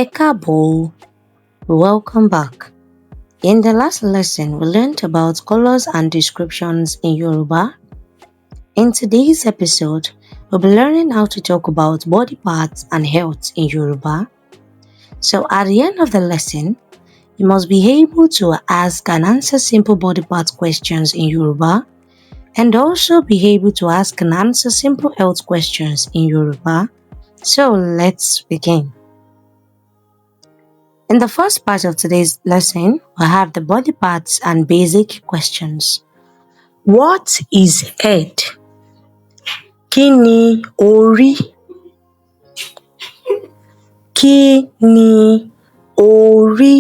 Ẹ káàbọ̀, welcome back. In the last lesson, we learned about colors and descriptions in Yoruba. In today's episode, we'll be learning how to talk about body parts and health in Yoruba. So at the end of the lesson, you must be able to ask and answer simple body part questions in Yoruba and also be able to ask and answer simple health questions in Yoruba. So let's begin. In the first part of today's lesson, we have the body parts and basic questions. What is head? Kí ni orí? Kí ni orí?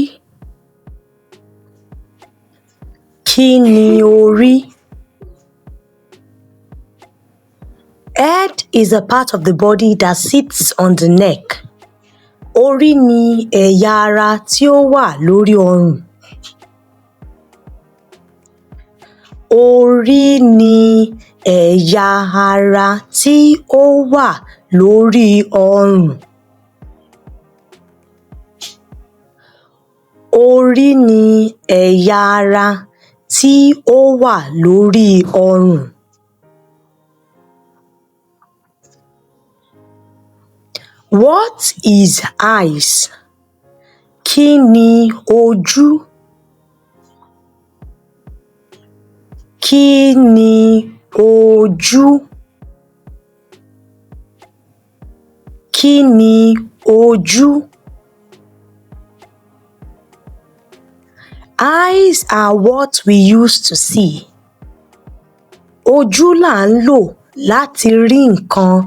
Kí ni orí? Head is a part of the body that sits on the neck. Orí ni ẹ̀yà ara tí ó wà lórí ọrùn. Orí ni ẹ̀yà ara tí ó wà lórí ọrùn. Orí ni ẹ̀yà ara tí ó wà lórí ọrùn. What is eyes? Kí ni ojú? Kí ni ojú? Kí ni ojú? Eyes are what we use to see. Ojú là ń lò láti rí nǹkan.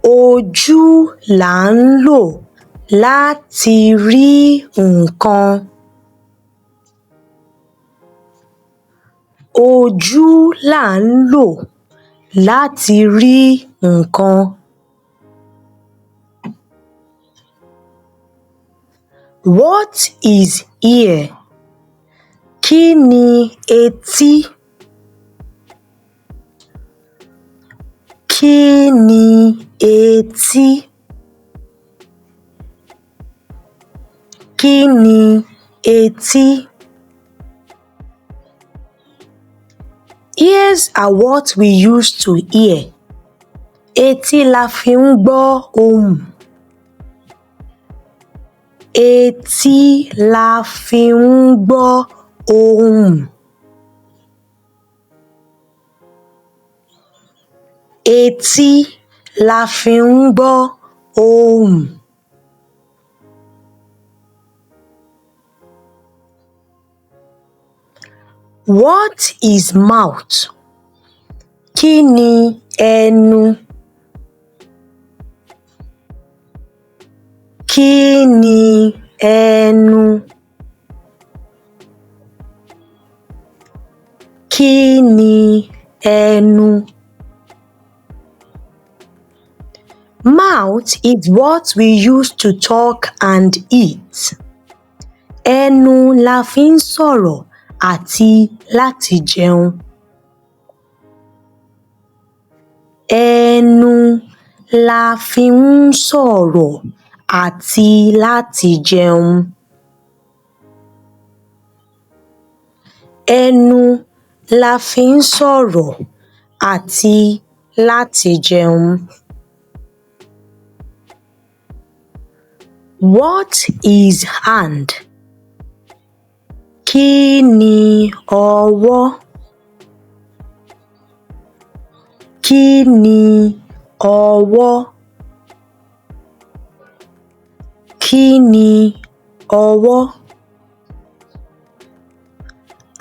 Ojú là ń lò láti rí nǹkan. Ojú là ń lò láti rí nǹkan. What is ear? Kí ni etí? Kí ni etí? Kí ni etí? Ears are what we use to hear. Etí la fi ń gbọ́ ohùn. Etí la fi ń gbọ́ ohùn. Etí la fi ń gbọ́ ohùn. What is mouth? Kí ni ẹnu? Kí ni ẹnu? Kí ni ẹnu? Mouth is what we use to talk and eat. Ẹnu la fi ń sọ̀rọ̀ àti láti jẹun. Ẹnu la fi ń sọ̀rọ̀ àti láti jẹun. Ẹnu la fi ń sọ̀rọ̀ àti láti jẹun. What is hand? Kí ni ọwọ́? Kí ni ọwọ́? Kí ni ọwọ́?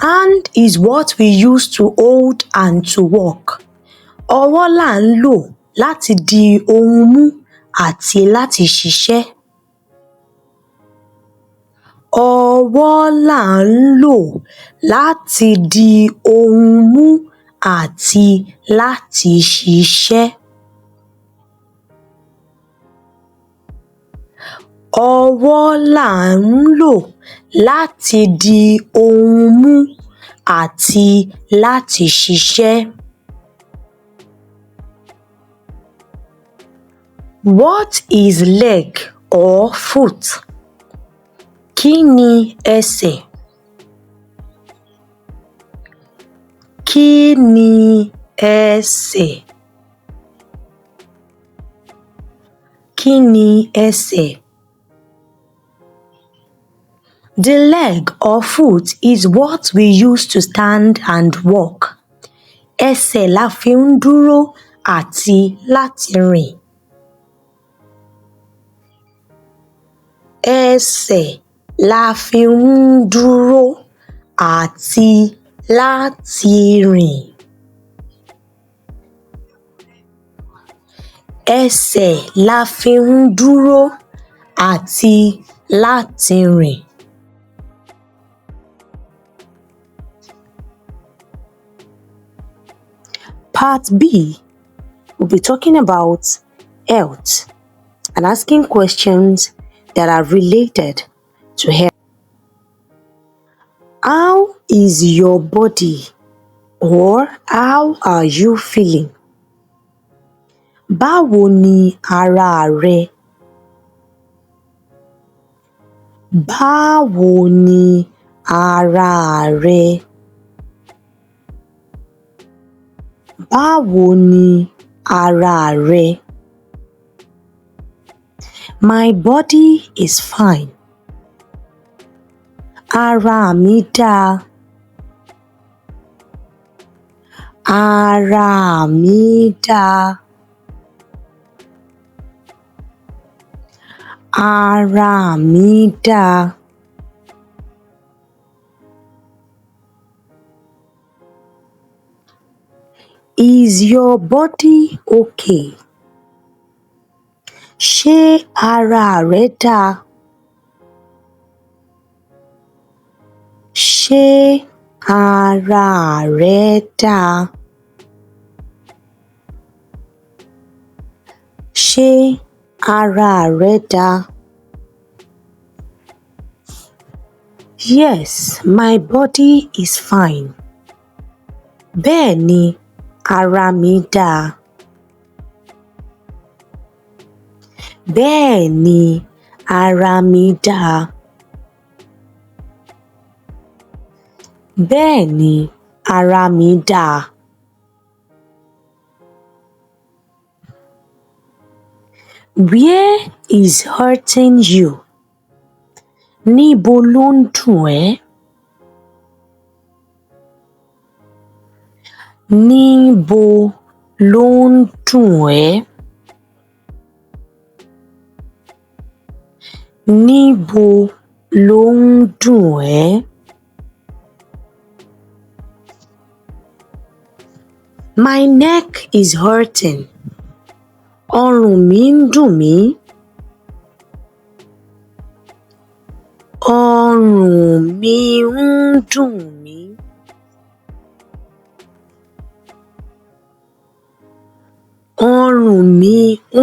Hand is what we use to hold and to walk. Ọwọ́ là ń lò láti di ohun mú àti láti ṣiṣẹ́. Ọwọ́ là ń lò láti di ohun mú àti láti ṣiṣẹ́. Ọwọ́ là ń lò láti di ohun mú àti láti ṣiṣẹ́. What is leg or foot? Kí ni ẹsẹ̀? Kí ni ẹsẹ̀? Kí ni ẹsẹ̀? The leg or foot is what we use to stand and walk. Ẹsẹ̀ la fi ń dúró àti láti rìn. Ẹsẹ̀ la fi ń dúró àti láti rìn. Ẹsẹ̀ la fi ń dúró àti láti rìn. Part B, we'll be talking about health and asking questions that are related to health. How is your body? Or how are you feeling? Báwo ni ara rẹ? Báwo ni ara rẹ? Báwo ni ara rẹ? My body is fine. Ara mi dáa. Ara mi dáa. Ara mi dáa. Is your body okay? Ṣé ara rẹ dáa? Ṣé ara rẹ dáa? Ṣé ara rẹ dáa? Yes, my body is fine. Bẹ́ẹ̀ni, ara mi dáa. Bẹ́ẹ̀ni, ara mi dáa. Bẹ́ẹ̀ni, ara mi dáa. Where is hurting you? Níbo ló ń dùn ẹ́? Níbo ló ń dùn ẹ́? Níbo ló ń dùn ẹ́? My neck is hurting. Ọrùn mi ń dùn mí. Ọrùn mi ń dùn mí. Ọrùn mi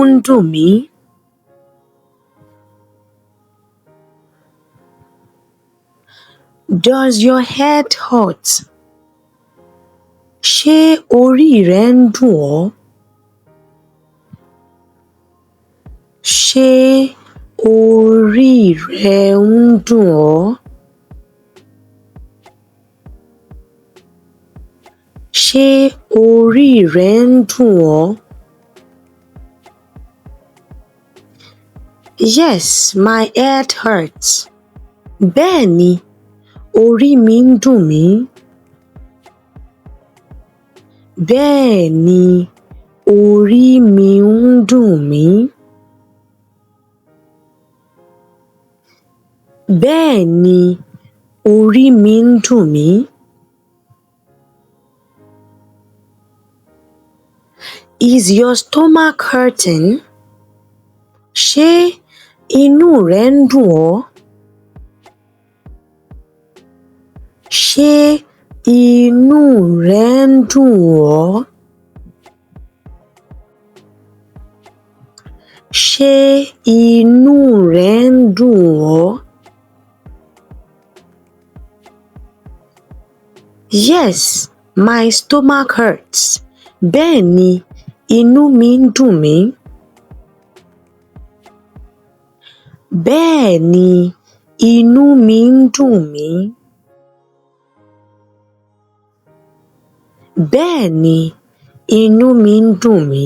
ń dùn mí. Does your head hurt? Ṣé orí rẹ ń dùn ọ́? Ṣé orí rẹ ń dùn ọ́? Ṣé orí rẹ ń dùn ọ́? Yes, my head hurts. Bẹ́ẹ̀ni, orí mi ń dùn mí. Bẹ́ẹ̀ni, orí mi ń dùn mí. Bẹ́ẹ̀ni, orí mi ń dùn mí. Is your stomach hurting? Ṣé inú rẹ ń dùn ọ́? Ṣé inú rẹ ń dùn ọ́? Ṣé inú rẹ ń dùn ọ́? Yes, my stomach hurts. Bẹ́ẹ̀ni, inú mi ń dùn mí. Bẹ́ẹ̀ni, inú mi ń dùn mí. Bẹ́ẹ̀ni, inú mi ń dùn mí.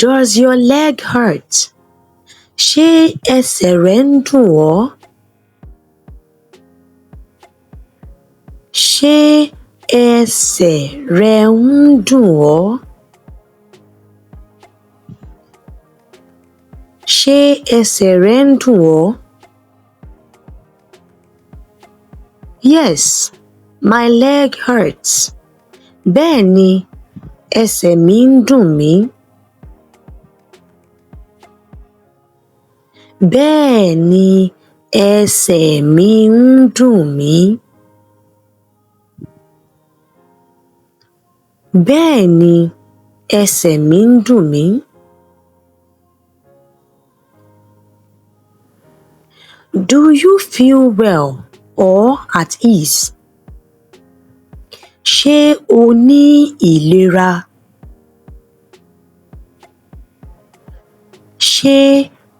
Does your leg hurt? Ṣé ẹsẹ̀ rẹ ń dùn ọ́? Ṣé ẹsẹ̀ rẹ ń dùn ọ́? Ṣé ẹsẹ̀ rẹ ń dùn ọ́? Yes, my leg hurts. Bẹ́ẹ̀ni, ẹsẹ̀ mi ń dùn mí. Bẹ́ẹ̀ni, ẹsẹ̀ mi ń dùn mí. Bẹ́ẹ̀ni, ẹsẹ̀ mi ń dùn mí. Do you feel well or at ease? Ṣé o ní ìlera? Ṣé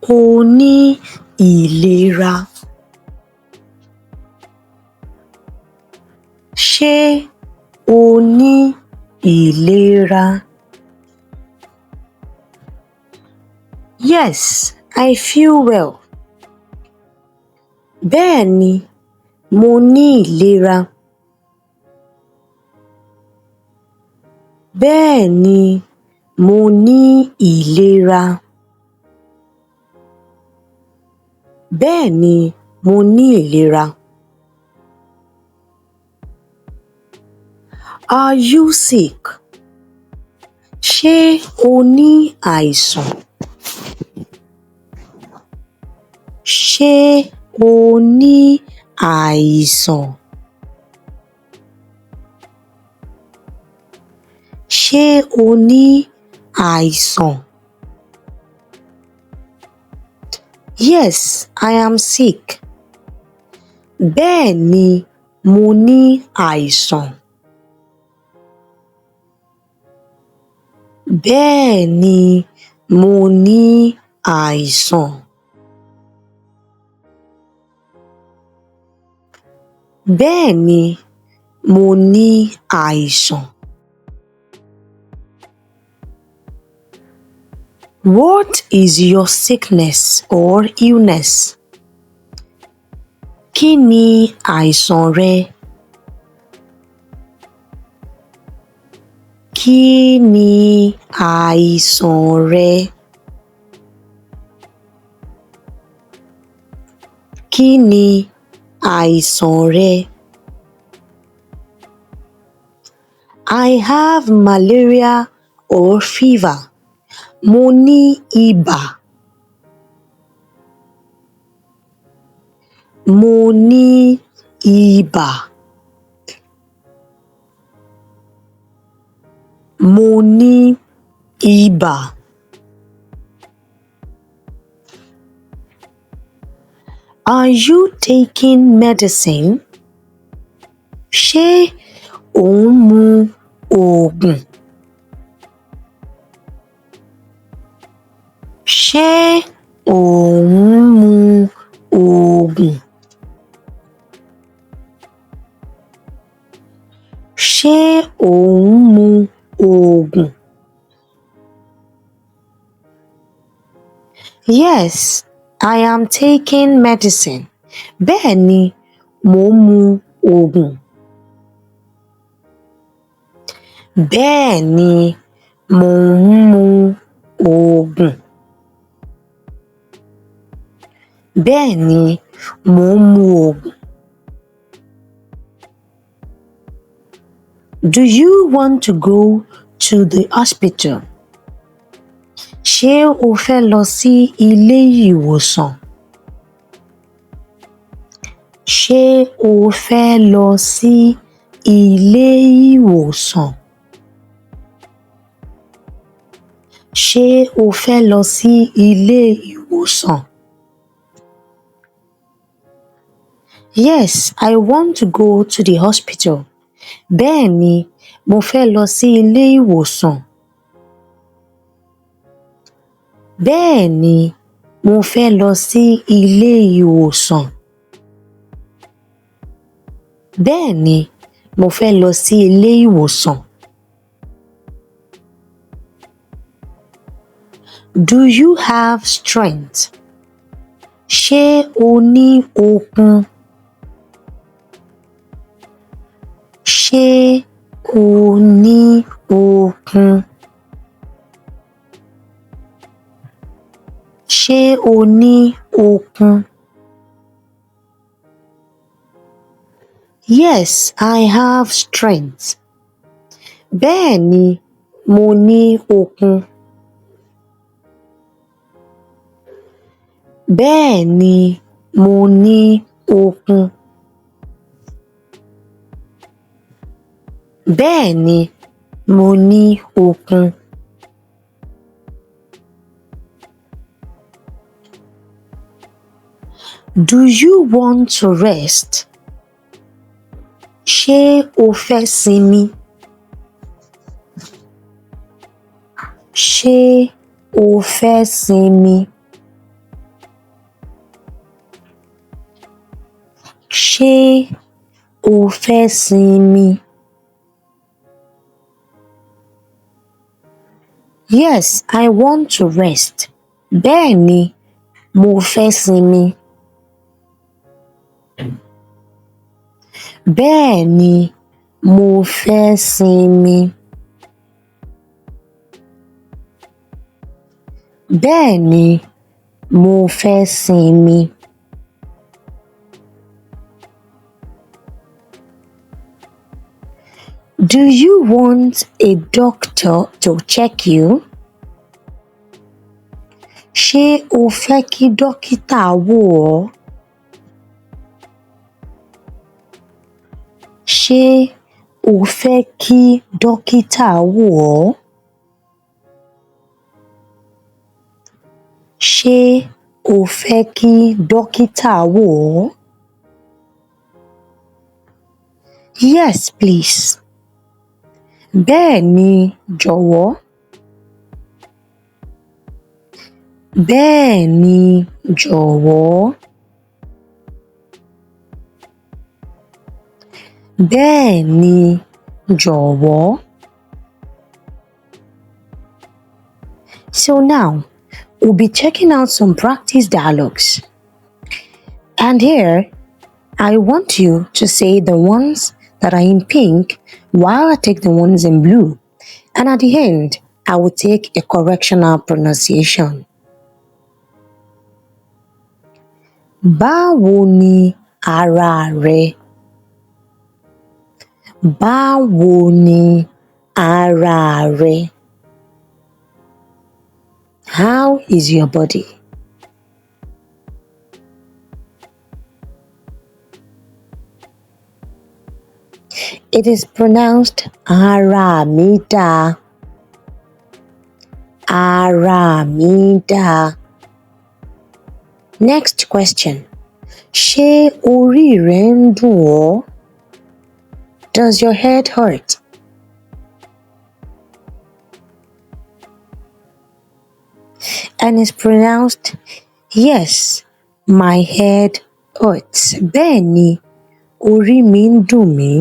o ní ìlera? Ṣé o ní ìlera? Yes, I feel well. Bẹ́ẹ̀ni, mo ní ìlera. Bẹ́ẹ̀ni, mo ní ìlera. Bẹ́ẹ̀ni, mo ní ìlera. Are you sick? Ṣé o ní àìsàn? Ṣé o ní àìsàn? Ṣé o ní àìsàn? Yes, I am sick. Bẹ́ẹ̀ni, mo ní àìsàn. Bẹ́ẹ̀ni, mo ní àìsàn. Bẹ́ẹ̀ni, mo ní àìsàn. What is your sickness or illness? Kí ni àìsàn rẹ? Kí ni àìsàn rẹ? Kí ni àìsàn rẹ? I have malaria or fever. Mo ní ibà. Mo ní ibà. Mo ní ibà. Are you taking medicine? Ṣé ò ń mu oògùn? Ṣé ò ń mu oògùn? Ṣé ò ń mu oògùn? Yes, I am taking medicine. Bẹ́ẹ̀ni, mò ń mu oògùn. Bẹ́ẹ̀ni, mò ń mu oògùn. Bẹ́ẹ̀ni, mò ń mu oògùn. Do you want to go to the hospital? Ṣé o fẹ́ lọ sí ilé ìwòsàn? Ṣé o fẹ́ lọ sí ilé ìwòsàn? Ṣé o fẹ́ lọ sí ilé ìwòsàn? Yes, I want to go to the hospital. Bẹ́ẹ̀ni, mo fẹ́ lọ sí ilé ìwòsàn. Bẹ́ẹ̀ni, mo fẹ́ lọ sí ilé ìwòsàn. Bẹ́ẹ̀ni, mo fẹ́ lọ sí ilé ìwòsàn. Do you have strength? Ṣé o ní okun? Ṣé o ní okun? Ṣé o ní okun? Yes, I have strength. Bẹ́ẹ̀ni, mo ní okun. Bẹ́ẹ̀ni, mo ní okun. Bẹ́ẹ̀ni, mo ní okun. Do you want to rest? Ṣé o fẹ́ sinmi? Ṣé o fẹ́ sinmi? Ṣé o fẹ́ sinmi? Yes, I want to rest. Bẹ́ẹ̀ni, mo fẹ́ sinmi. Bẹ́ẹ̀ni, mo fẹ́ sinmi. Bẹ́ẹ̀ni, mo fẹ́ sinmi. Do you want a doctor to check you? Ṣé o fẹ́ kí dókítà wò ọ́? Ṣé o fẹ́ kí dókítà wò ọ́? Ṣé o fẹ́ kí dókítà wò ọ́? Yes, please. Bẹ́ẹ̀ni, jọ̀wọ́. Bẹ́ẹ̀ni, jọ̀wọ́. Bẹ́ẹ̀ni, jọ̀wọ́. So now, we'll be checking out some practice dialogues. And here, I want you to say the ones that are in pink while I take the ones in blue. And at the end, I will take a correctional pronunciation. Báwo ni ara rẹ? Báwo ni ara rẹ? How is your body? It is pronounced ara mi dá. Ara mi dá. Next question. Ṣé orí rẹ ń dùn ọ́? Does your head hurt? And it's pronounced, yes, my head hurts. Bẹ́ẹ̀ni, orí mi ń dùn mí.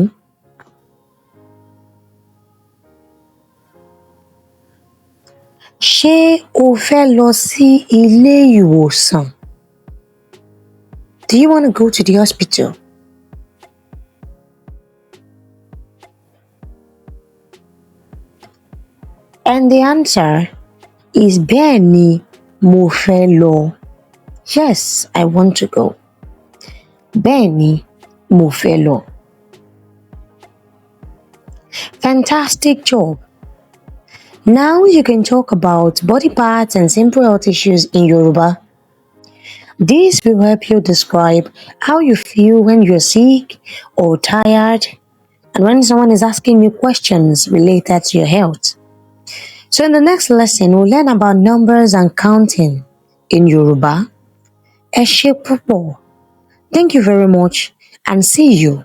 Ṣé o fẹ́ lọ sí ilé ìwòsàn? Do you want to go to the hospital? And the answer is bẹ́ẹ̀ni, mo fẹ́ lọ. Yes, I want to go. Bẹ́ẹ̀ni, mo fẹ́ lọ. Fantastic job. Now you can talk about body parts and simple health issues in Yoruba. This will help you describe how you feel when you're sick or tired and when someone is asking you questions related to your health. So in the next lesson, we'll learn about numbers and counting in Yoruba. Ẹ ṣé púpọ̀. Thank you very much and see you